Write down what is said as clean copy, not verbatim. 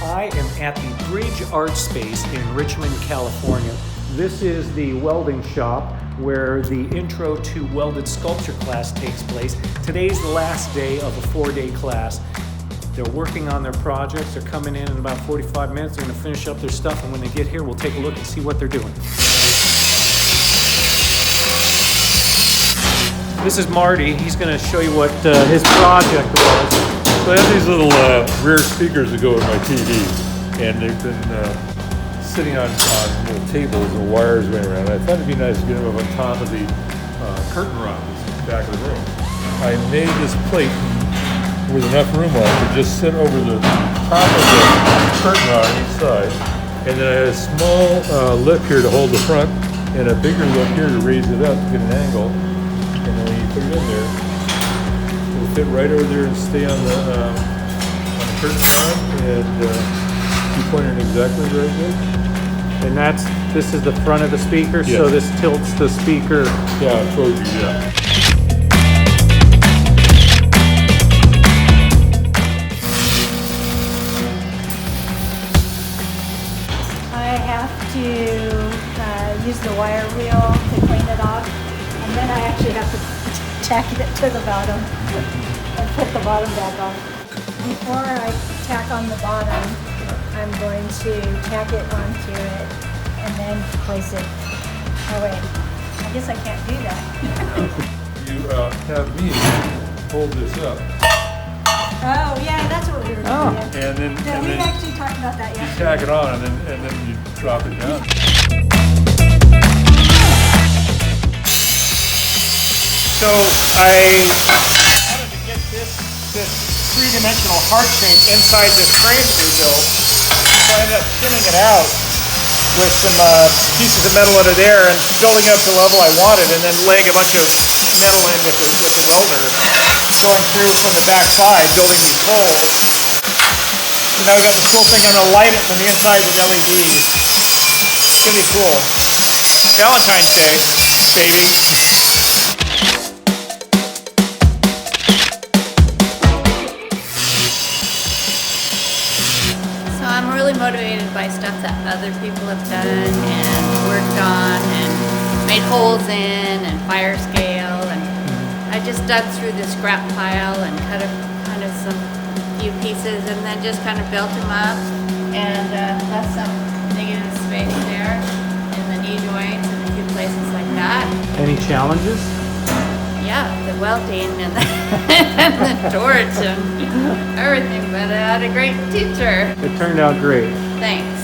I am at the Bridge Art Space in Richmond, California. This is the welding shop where the Intro to Welded Sculpture class takes place. Today's the last day of a 4-day class. They're working on their projects. They're coming in about 45 minutes. They're going to finish up their stuff, and when they get here, we'll take a look and see what they're doing. This is Marty. He's going to show you what his project was. So I have these little rear speakers that go with my TV, and they've been sitting on little tables and wires going around. I thought it'd be nice to get them up on top of the curtain rod that's in the back of the room. I made this plate with enough room on it to just sit over the top of the curtain rod on each side, and then I had a small lip here to hold the front, and a bigger lip here to raise it up to get an angle. And then when you put it in there, it'll fit right over there and stay on the curtain rod, and you pointed exactly right there. And this is the front of the speaker, Yes. So this tilts the speaker. Yeah, I told you, yeah. I have to use the wire wheel to clean it off, and then I actually have to tack it to the bottom and put the bottom back on. Before I tack on the bottom, I'm going to tack it onto it and then place it. Oh wait, I guess I can't do that. You have me hold this up, Oh yeah, that's what we were doing. and then Yeah, we actually talked about that you yesterday. tack it on, and then you drop it down. So I wanted to get this three-dimensional heart shape inside this frame that we built. So I ended up thinning it out with some pieces of metal under there and building it up to the level I wanted, and then laying a bunch of metal in with the welder, going through from the back side, building these holes. So now we've got this cool thing. I'm gonna light it from the inside with LEDs. It's gonna be cool. Valentine's Day, baby. So I'm really motivated by stuff that other people have done and worked on and made holes in and fire scale, and I just dug through the scrap pile and cut kind of some few pieces and then just kind of built them up and left some negative space there in the knee joints and a few places like that. Any challenges? Yeah, the welding and and the torch and everything, but I had a great teacher. It turned out great. Thanks.